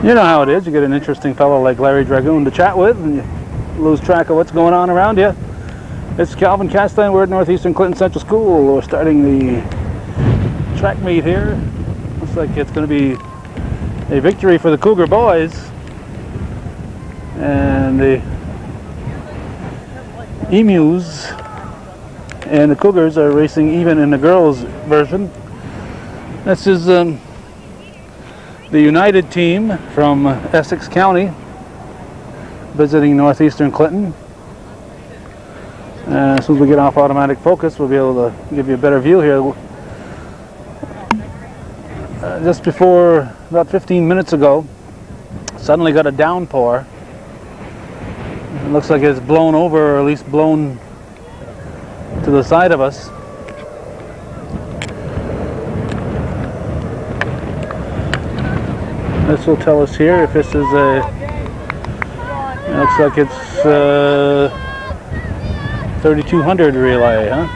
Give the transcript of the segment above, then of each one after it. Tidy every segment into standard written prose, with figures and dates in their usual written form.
You know how it is. You get an interesting fellow like Larry Dragoon to chat with, and you lose track of what's going on around you. It's Calvin Castine. We're at Northeastern Clinton Central School. We're starting the track meet here. Looks like it's going to be a victory for the Cougar boys. And the Emus and the Cougars are racing even in the girls' version. This is the United team from Essex County visiting Northeastern Clinton. As soon as we get off automatic focus, we'll be able to give you a better view here. Just before, about 15 minutes ago, suddenly got a downpour. It looks like it's blown over, or at least blown to the side of us. This will tell us here if this is a, it looks like it's 3200 relay, huh?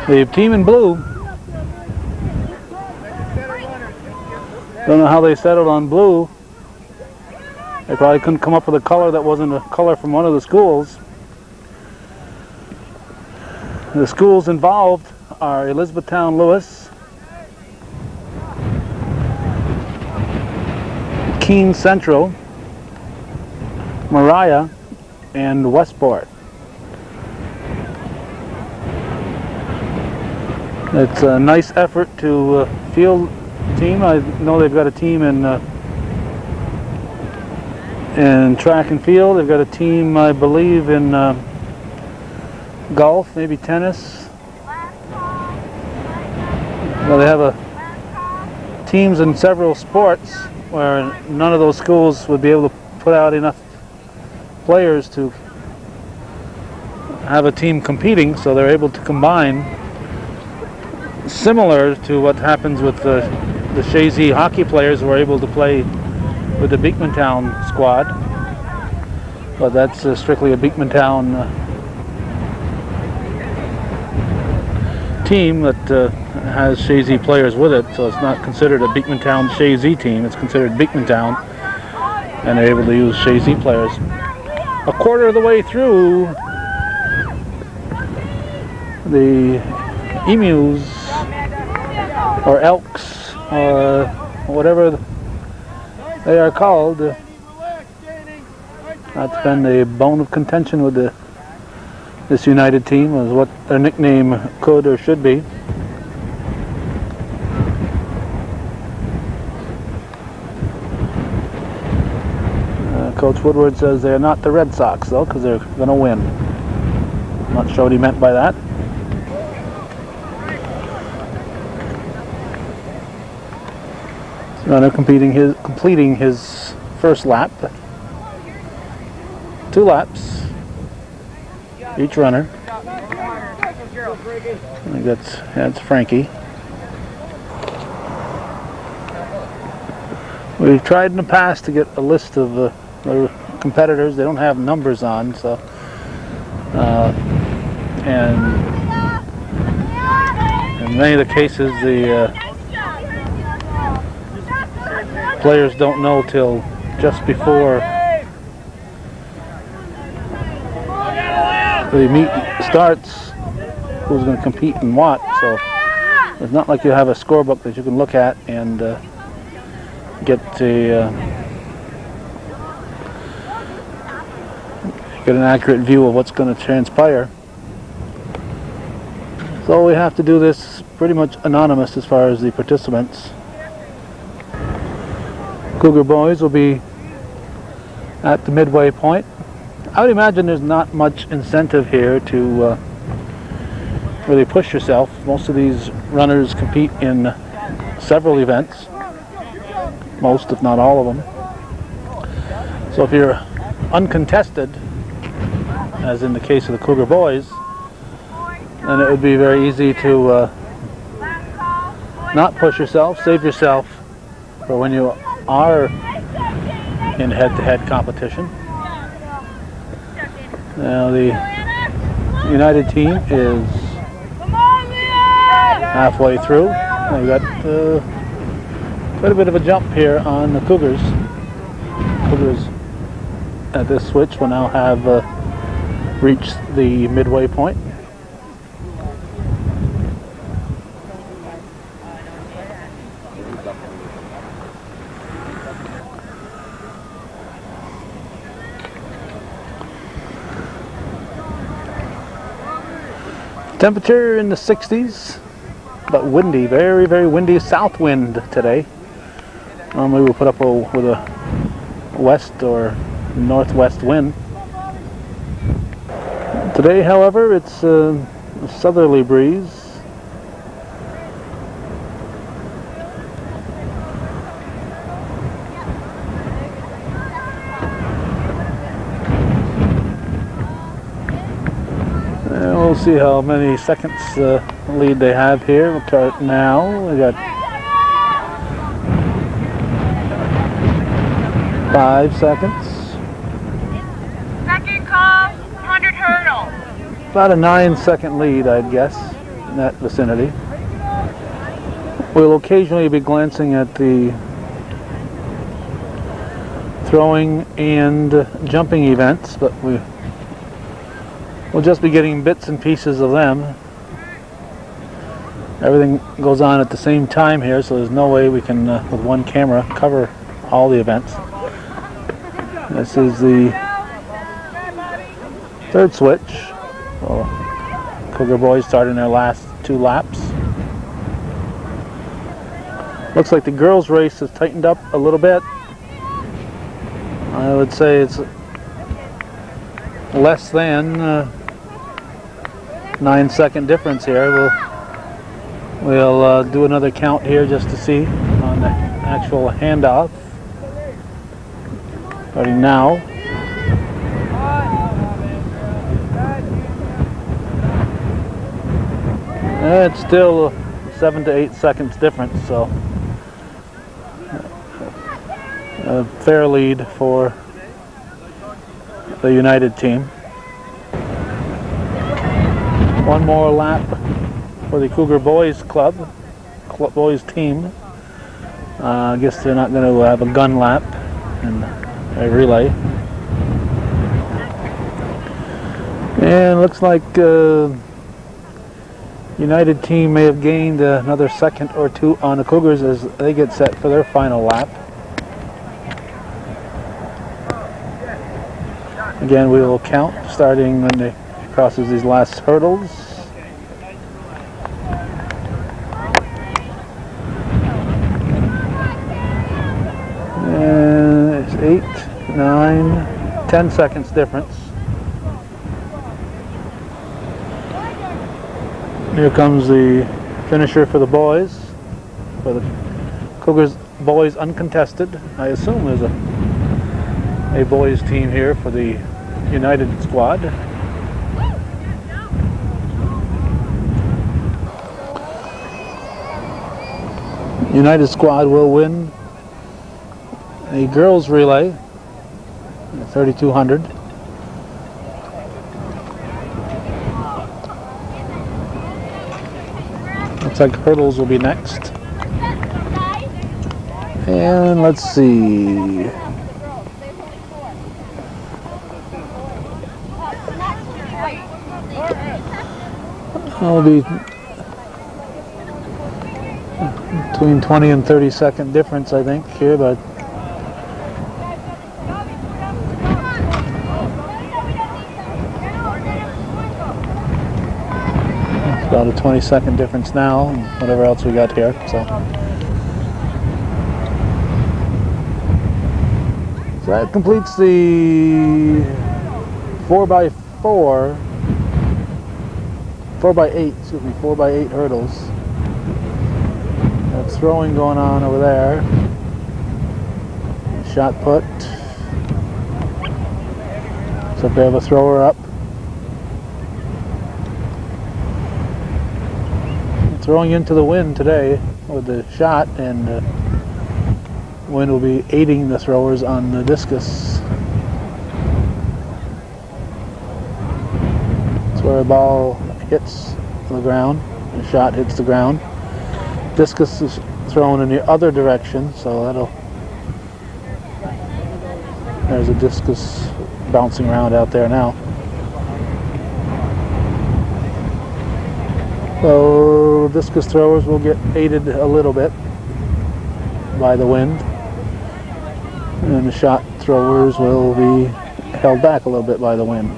The team in blue, don't know how they settled on blue. They probably couldn't come up with a color that wasn't a color from one of the schools. The schools involved are Elizabethtown Lewis, Keene Central, Mariah, and Westport. It's a nice effort to field team. I know they've got a team in track and field. They've got a team, I believe, in golf, maybe tennis. Well, they have teams in several sports where none of those schools would be able to put out enough players to have a team competing, so they're able to combine, similar to what happens with the Shazy hockey players who are able to play with the Beekmantown squad. But that's strictly a Beekmantown team that has Shazy players with it, so it's not considered a Beekmantown Shazy team. It's considered Beekmantown, and they're able to use Shazy players. A quarter of the way through, the Emus, or Elks, or whatever they are called, that's been the bone of contention with this United team, is what their nickname could or should be. Coach Woodward says they're not the Red Sox, though, because they're going to win. I'm not sure what he meant by that. Runner completing his first lap. 2 laps. Each runner. I think that's Frankie. We've tried in the past to get a list of the competitors. They don't have numbers on, so and in many of the cases the players don't know till just before the meet starts who's going to compete in what, so it's not like you have a scorebook that you can look at and get an accurate view of what's going to transpire. So we have to do this pretty much anonymous as far as the participants. Cougar boys will be at the midway point. I would imagine there's not much incentive here to really push yourself. Most of these runners compete in several events. Most, if not all of them. So if you're uncontested, as in the case of the Cougar boys, then it would be very easy to not push yourself, save yourself for when you are in head-to-head competition. Now the United team is halfway through. We got quite a bit of a jump here on the Cougars. Cougars at this switch will now have reached the midway point. Temperature in the 60s, but windy, very, very windy south wind today. Normally we'll put up with a west or northwest wind. Today, however, it's a southerly breeze. We'll see how many seconds lead they have here. We'll start now. We got 5 seconds. Second call, 100 hurdle. About a 9-second lead, I'd guess, in that vicinity. We'll occasionally be glancing at the throwing and jumping events, but we'll just be getting bits and pieces of them. Everything goes on at the same time here, so there's no way we can, with one camera, cover all the events. This is the third switch. Well, Cougar boys starting their last 2 laps. Looks like the girls' race has tightened up a little bit. I would say it's less than 9-second difference here. We'll do another count here just to see on the actual handoff. Starting now. It's still 7 to 8 seconds difference, so a fair lead for the United team. One more lap for the Cougar Boys boys team. I guess they're not going to have a gun lap in a relay. And looks like United team may have gained another second or 2 on the Cougars as they get set for their final lap. Again, we will count starting when they crosses these last hurdles. And it's 8, 9, 10 seconds difference. Here comes the finisher for the boys. For the Cougars boys uncontested. I assume there's a boys team here for the United squad. United squad will win a girls relay, 3,200. Looks like hurdles will be next. And let's see. It'll be between 20 and 30 second difference, I think, here, but it's about a 20-second difference now, and whatever else we got here. So that completes the 4x8, 4x8 hurdles. That's throwing going on over there. Shot put. So if they have a thrower up. Throwing into the wind today with the shot, and wind will be aiding the throwers on the discus. That's where a ball hits the ground. The shot hits the ground. Discus is thrown in the other direction, so that'll... There's a discus bouncing around out there now. So discus throwers will get aided a little bit by the wind, and the shot throwers will be held back a little bit by the wind.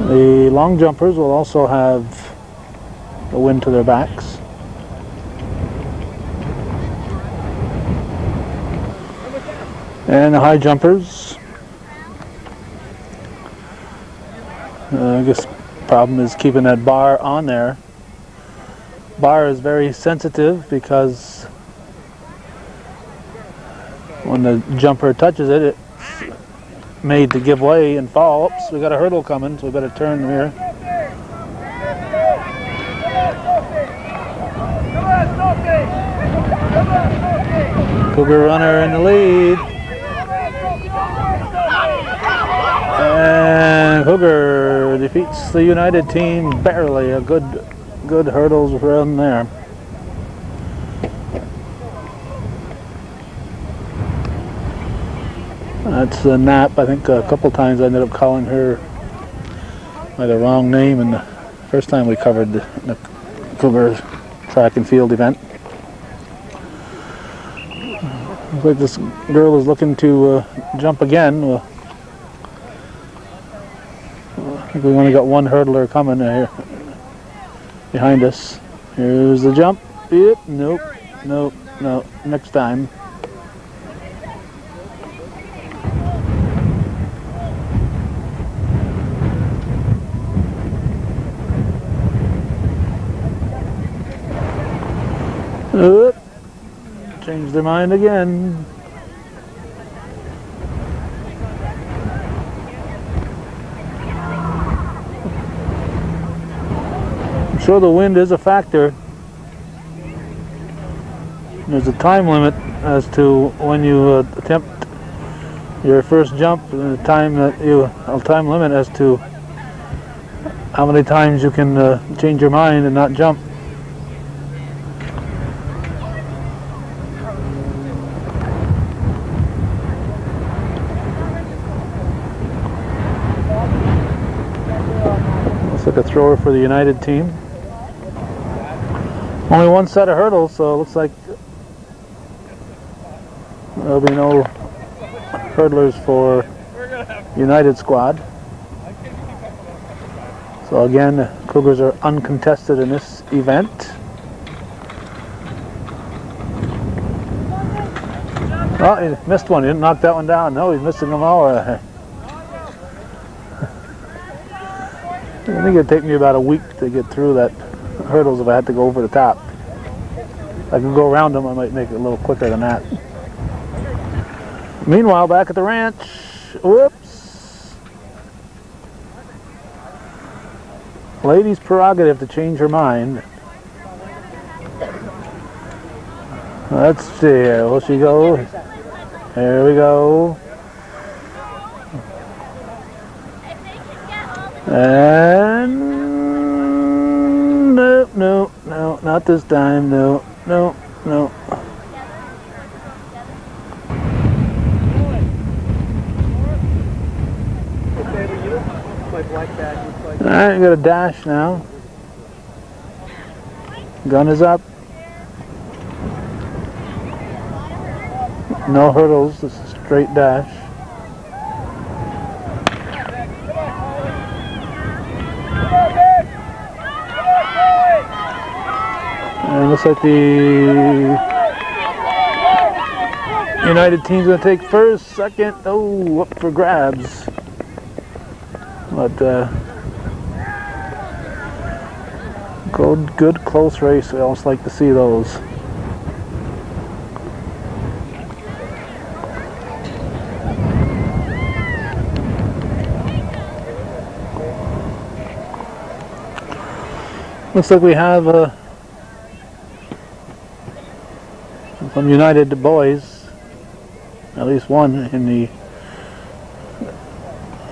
The long jumpers will also have the wind to their backs. And the high jumpers, I guess problem is keeping that bar on there. Bar is very sensitive because when the jumper touches it, it's made to give way and fall. Oops, we got a hurdle coming, so we better turn here. Cougar runner in the lead. And Cougar defeats the United team barely. A good hurdles run there. That's a Nap. I think a couple times I ended up calling her by the wrong name, and the first time we covered the Cougar track and field event. Looks like this girl is looking to jump again. Well, I think we've only got one hurdler coming here behind us. Here's the jump. Yep, nope, nope, no. Next time. Oop. Changed their mind again. I'm sure the wind is a factor. There's a time limit as to when you attempt your first jump, and a time limit as to how many times you can change your mind and not jump. Looks like a thrower for the United team. Only one set of hurdles, so it looks like there'll be no hurdlers for United squad. So again, the Cougars are uncontested in this event. Oh, he missed one. He didn't knock that one down. No, he's missing them all. I think it'd take me about a week to get through that hurdles if I had to go over the top. If I could go around them, I might make it a little quicker than that. Meanwhile, back at the ranch, whoops. Lady's prerogative to change her mind. Let's see, will she go? Here we go. And no, not this time. No. Alright, you got a dash now. Gun is up. No hurdles, just a straight dash. And it looks like the United team's going to take first, second. Oh, up for grabs. But good close race. We always like to see those. Looks like we have some United boys, at least one in the,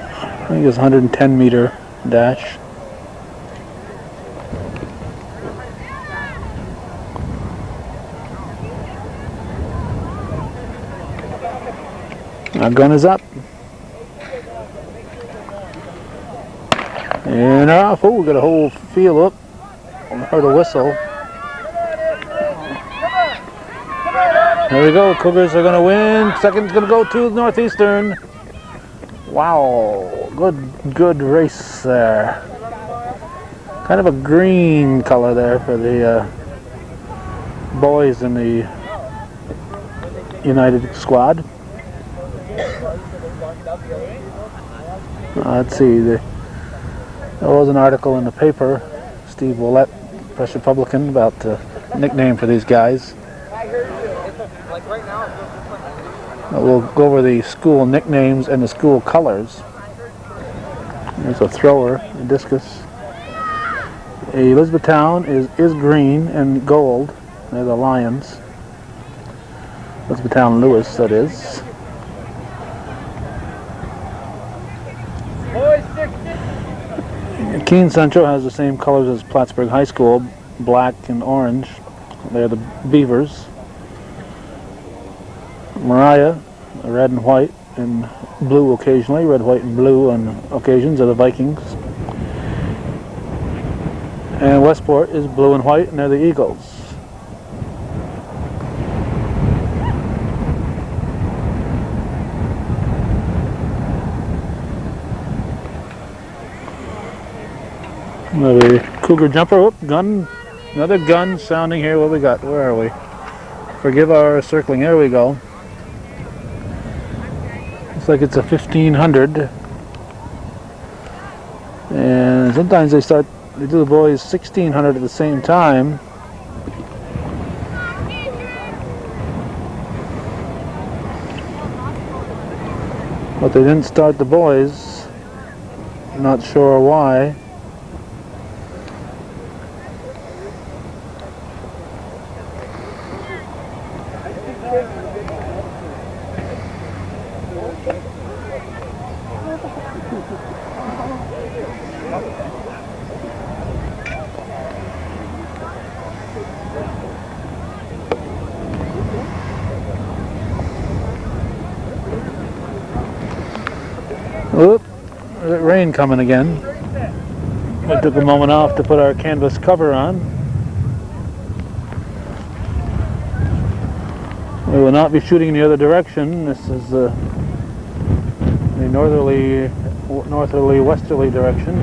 I think it's 110 meter dash. Our gun is up. And off. Oh, we got a whole field up. I heard a whistle. There we go. Cougars are going to win. Second's going to go to Northeastern. Wow. Good race there. Kind of a green color there for the boys in the United squad. Let's see. There was an article in the paper, Steve Willett, Press Republican, about the nickname for these guys. We'll go over the school nicknames and the school colors. There's a thrower, a discus. Elizabethtown is green and gold. They're the Lions. Elizabethtown Lewis, that is. Keene Central has the same colors as Plattsburgh High School, black and orange. They're the Beavers. Mariah, red and white and blue occasionally, red, white, and blue on occasions, are the Vikings. And Westport is blue and white, and they're the Eagles. Another Cougar jumper. Oh, gun. Another gun sounding here. What we got? Where are we? Forgive our circling. There we go. Looks like it's a 1500. And sometimes they do the boys 1600 at the same time. But they didn't start the boys. I'm not sure why. Oop, there's rain coming again. We took a moment off to put our canvas cover on. We will not be shooting in the other direction. This is the northerly westerly direction.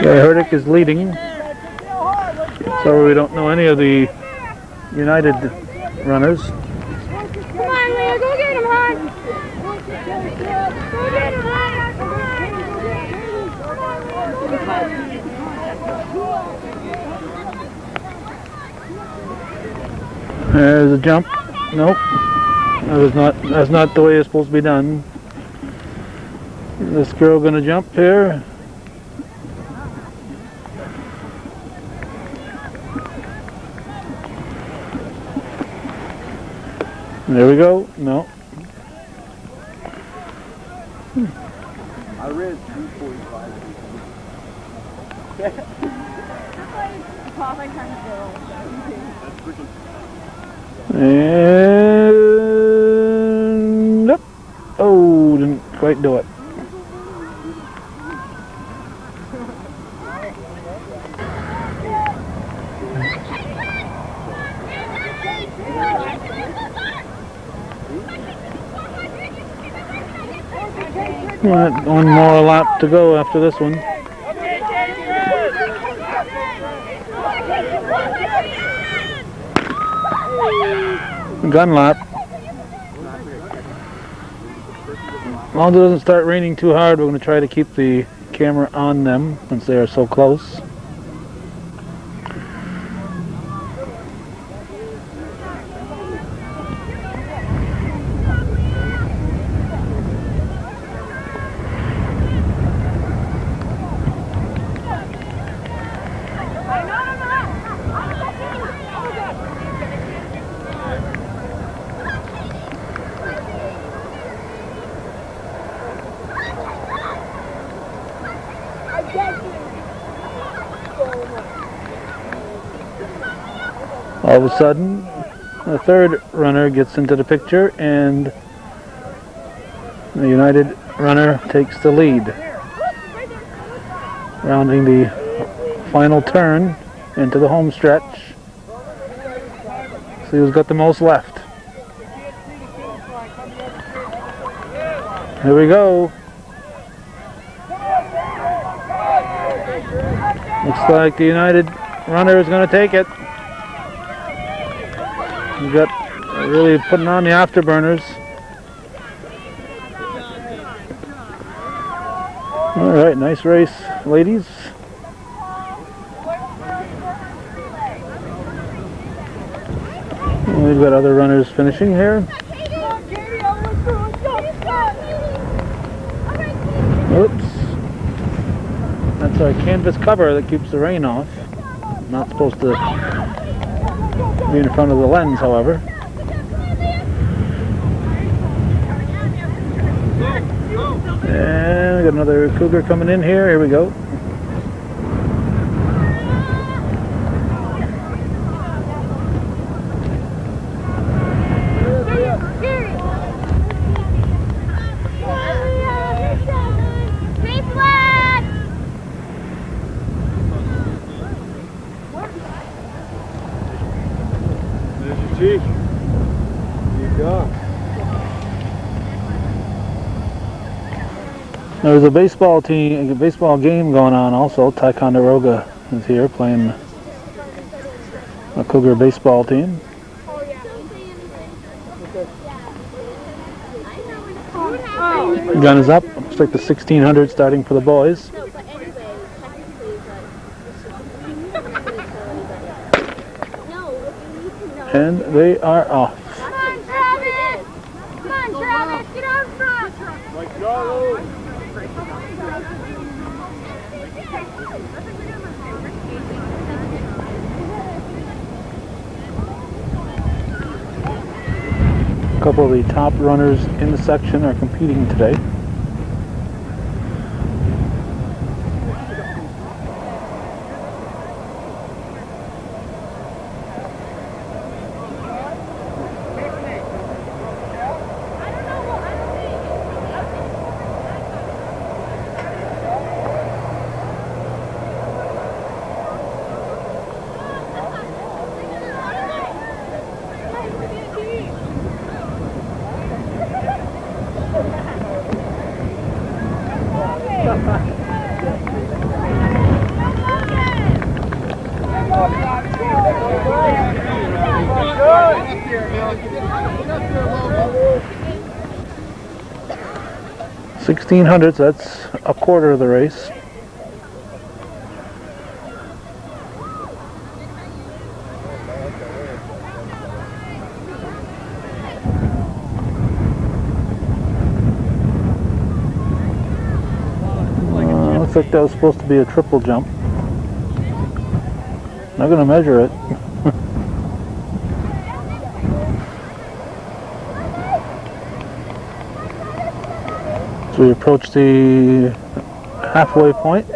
Herdick is leading. So we don't know any of the United runners. Come on, Leah, go get him, hon. Go get him, There's a jump. Nope. That's not the way it's supposed to be done. This girl gonna jump here. There we go. No. I read 345. And nope. Oh, didn't quite do it. One more lap to go after this one. Gun lap. As long as it doesn't start raining too hard, we're going to try to keep the camera on them since they are so close. All of a sudden, the third runner gets into the picture and the United runner takes the lead. Rounding the final turn into the home stretch. See who's got the most left. Here we go. Looks like the United runner is going to take it. We've got really putting on the afterburners. All right, nice race, ladies. We've got other runners finishing here. Oops. That's our canvas cover that keeps the rain off. Not supposed to be in front of the lens, however. And we got another Cougar coming in here. Here we go. There's a baseball game going on also. Ticonderoga is here playing a Cougar baseball team. Gun is up. Looks like the 1600 starting for the boys. And they are off. Come on, Travis! Come on, Travis! Get out front! A couple of the top runners in the section are competing today. $1,600, so that's a quarter of the race. Looks like that was supposed to be a triple jump. Not going to measure it. So we approach the halfway point.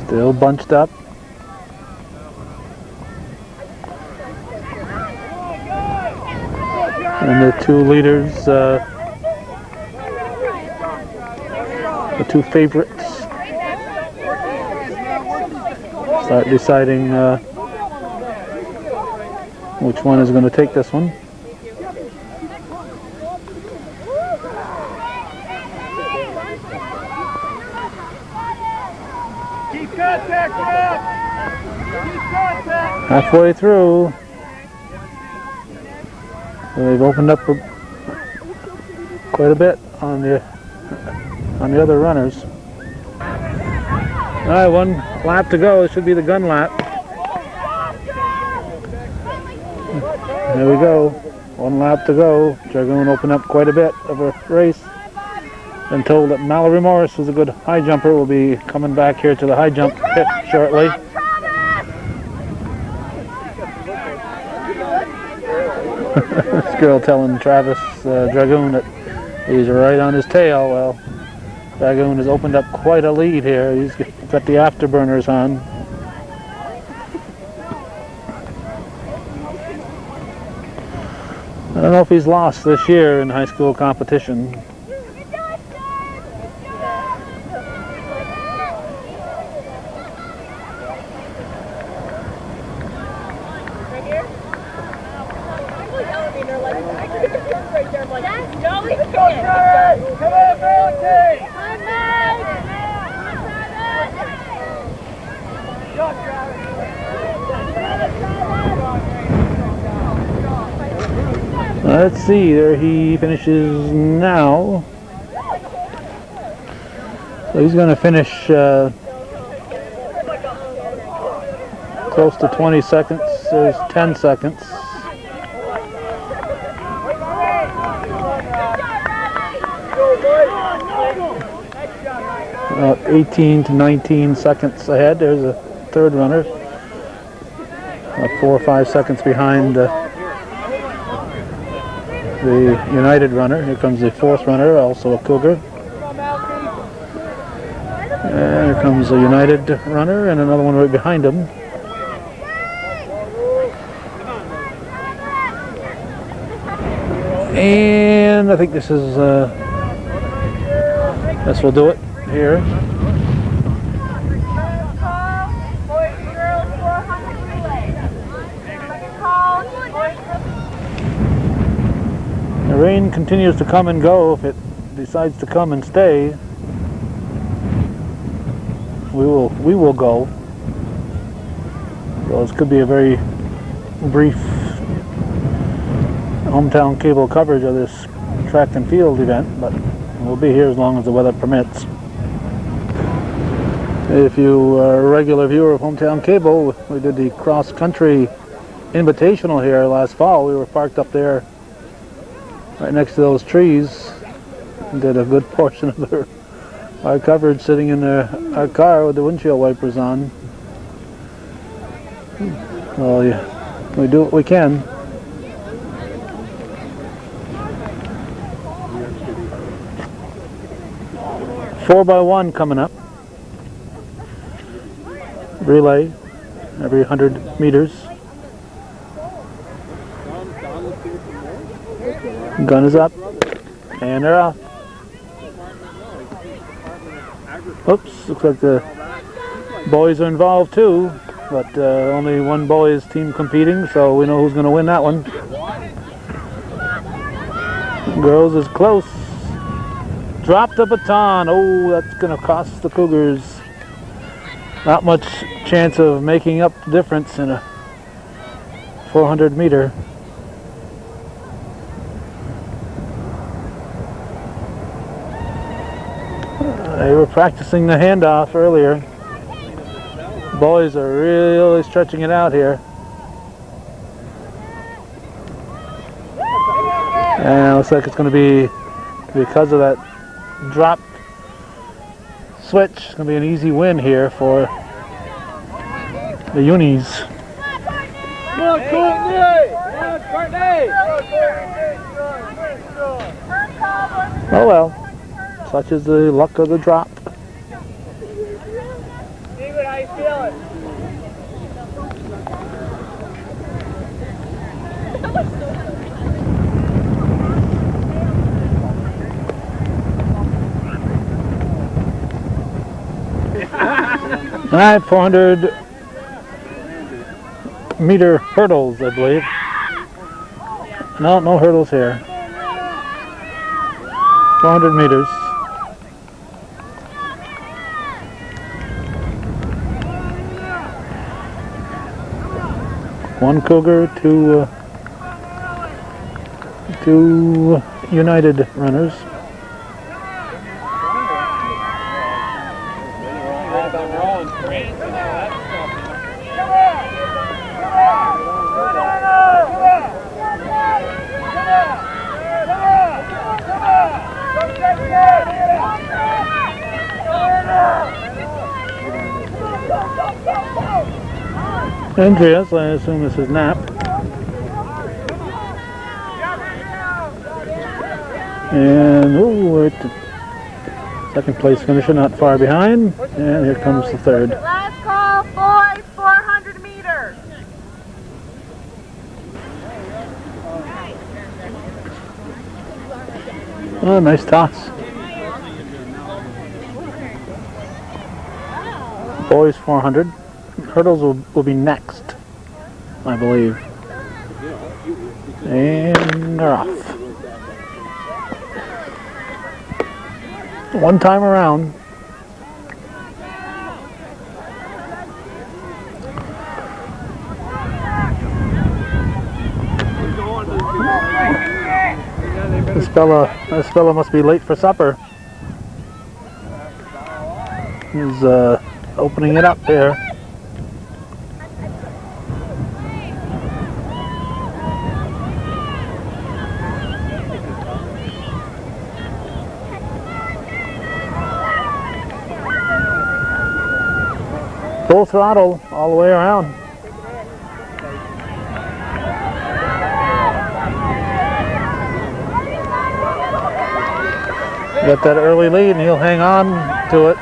Still bunched up. And the two leaders, the two favorites, start deciding which one is going to take this one. Halfway through, so they've opened up quite a bit on the other runners. All right, one lap to go. It should be the gun lap. There we go. One lap to go. Dragoon opened up quite a bit of a race. Been told that Mallory Morris, who's a good high jumper, will be coming back here to the high jump pit shortly. This girl telling Travis Dragoon that he's right on his tail. Well, Dragoon has opened up quite a lead here. He's got the afterburners on. I don't know if he's lost this year in high school competition. Let's see, there he finishes now. So he's going to finish close to 20 seconds. There's 10 seconds. 18 to 19 seconds ahead. There's a third runner. 4 or 5 seconds behind the United runner. Here comes the fourth runner, also a Cougar. And here comes a United runner and another one right behind him. And I think this is this will do it here. The rain continues to come and go. If it decides to come and stay, we will go. So this could be a very brief hometown cable coverage of this track and field event, but we'll be here as long as the weather permits. If you are a regular viewer of hometown cable, we did the cross-country invitational here last fall. We were parked up there right next to those trees and did a good portion of our coverage sitting in our car with the windshield wipers on. Well, yeah, we do what we can. Four by one coming up. Relay every 100 meters. Gun is up, and they're off. Oops, looks like the boys are involved too, but only one boy is team competing, so we know who's going to win that one. Girls is close. Dropped the baton. Oh, that's going to cost the Cougars. Not much chance of making up the difference in a 400 meter. They were practicing the handoff earlier. Boys are really stretching it out here. And it looks like it's going to be, because of that drop switch, it's going to be an easy win here for the Unis. Oh well. Such is the luck of the drop. David, how you feeling? All right, 400 meter hurdles, I believe. No hurdles here. 400 meters. One Cougar, two United runners. Andreas, I assume this is Knapp. And we're at the second place finisher, not far behind. And here comes the third. Last call, boys, 400 meters. Oh, nice toss. Boys 400. Hurdles will be next, I believe. And they're off. One time around. This fella must be late for supper. He's opening it up there. Full throttle all the way around. Got that early lead and he'll hang on to it.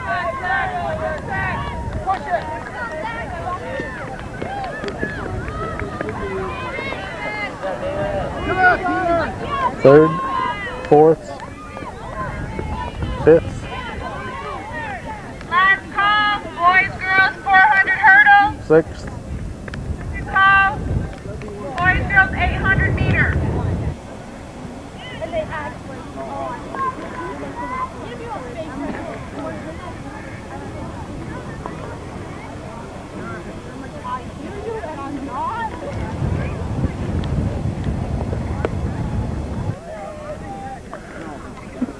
Third, fourth, fifth. Last call, boys, girls, 400 hurdles. Sixth. Two calls, boys, girls, 800 meters. And they actually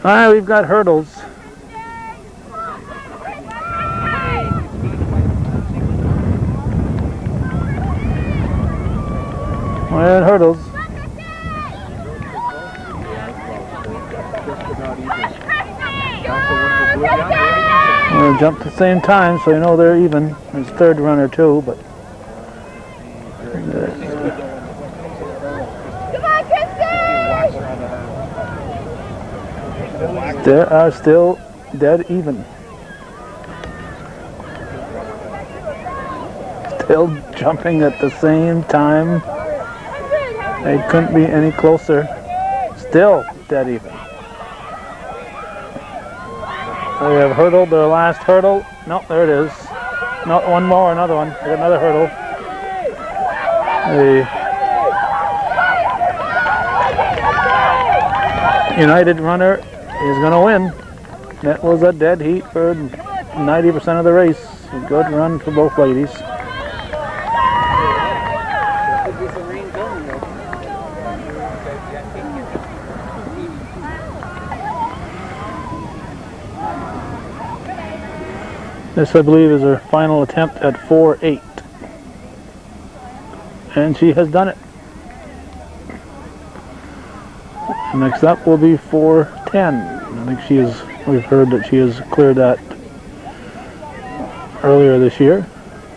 Alright, we've got hurdles. And hurdles. We're going to jump at the same time, so you know they're even. There's third runner too, but Come on, Christy! they are still dead even. Still jumping at the same time. They couldn't be any closer. Still dead even. They have hurdled their last hurdle. No, there it is. No, one more, another one. They got another hurdle. The United runner is going to win. That was a dead heat for 90% of the race. A good run for both ladies. This, I believe, is her final attempt at 4.8. And she has done it. Next up will be 4.10. I think we've heard that she has cleared that earlier this year.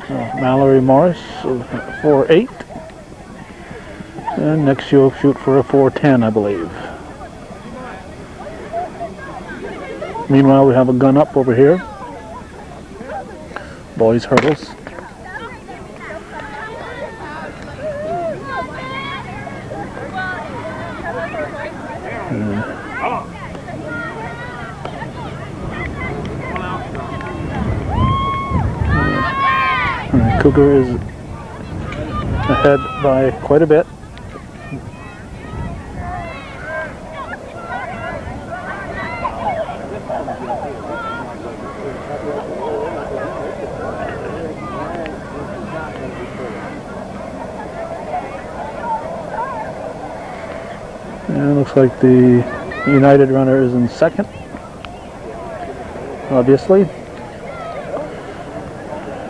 Mallory Morris of 4.8. And next she'll shoot for a 4.10, I believe. Meanwhile, we have a gun up over here. Boys hurdles. Cougar is ahead by quite a bit. And it looks like the United runner is in second, obviously.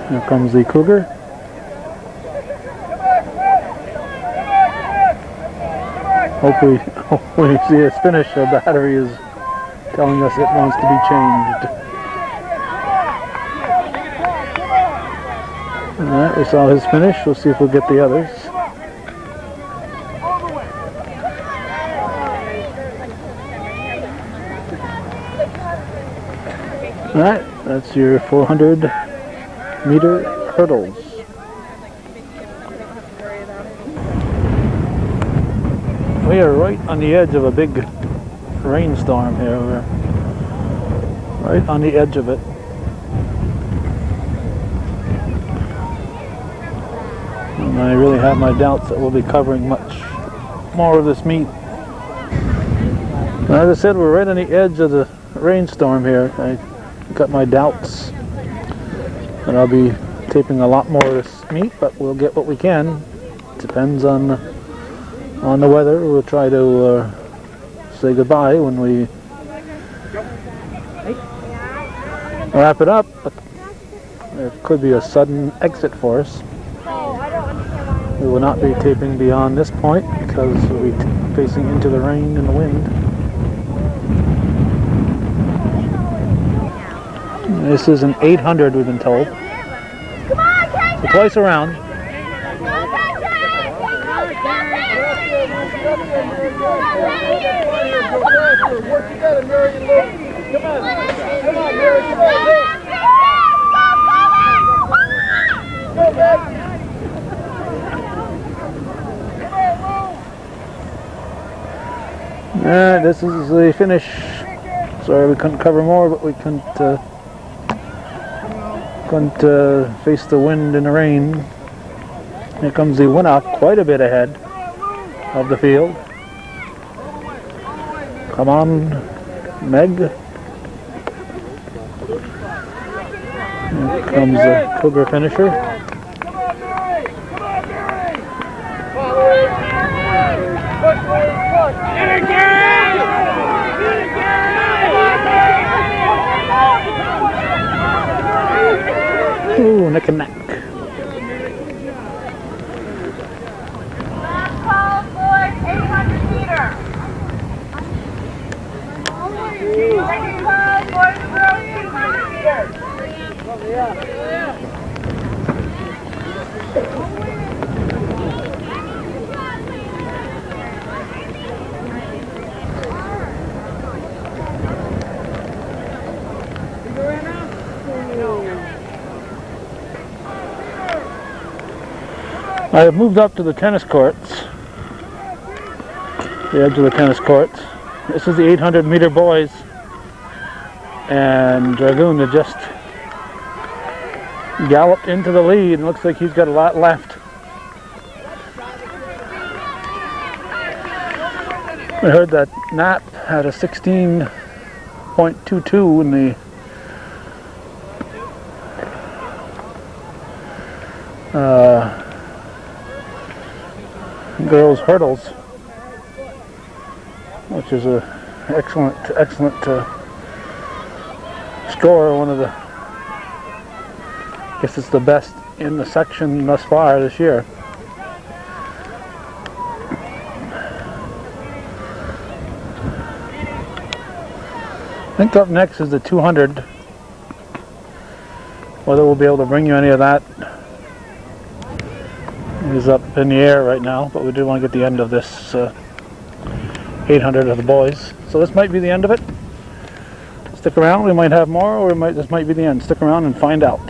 Here comes the Cougar. Hopefully we see its finish. The battery is telling us it wants to be changed. Alright, we saw his finish. We'll see if we'll get the others. Alright, that's your 400-meter hurdles. We are right on the edge of a big rainstorm here. We're right on the edge of it. And I really have my doubts that we'll be covering much more of this meet. As I said, we're right on the edge of the rainstorm here. I got my doubts that I'll be taping a lot more of this meet, but we'll get what we can. Depends on the weather. We'll try to say goodbye when we wrap it up, but there could be a sudden exit for us. We will not be taping beyond this point because we'll be facing into the rain and the wind. This is an 800, we've been told. So twice around. Work together, Mary and Luke. Come on, Mary, come on, go, back. Alright, this is the finish. Sorry we couldn't cover more, but we couldn't face the wind and the rain. Here comes the winner, quite a bit ahead of the field. Come on, Meg. Here comes the Cougar finisher. Ooh, neck and neck. Last call for 800 meter. Second call for the girls 200 meters. I have moved up to the tennis courts, the edge of the tennis courts. This is the 800 meter boys, and Dragoon had just galloped into the lead and looks like he's got a lot left. I heard that Nap had a 16.22 in the girls hurdles, which is a excellent score. One of the, I guess it's the best in the section thus far this year. I think up next is the 200. Whether we'll be able to bring you any of that is up in the air right now, but we do want to get the end of this 800 of the boys. So this might be the end of it. Stick around, we might have more, or this might be the end. Stick around and find out.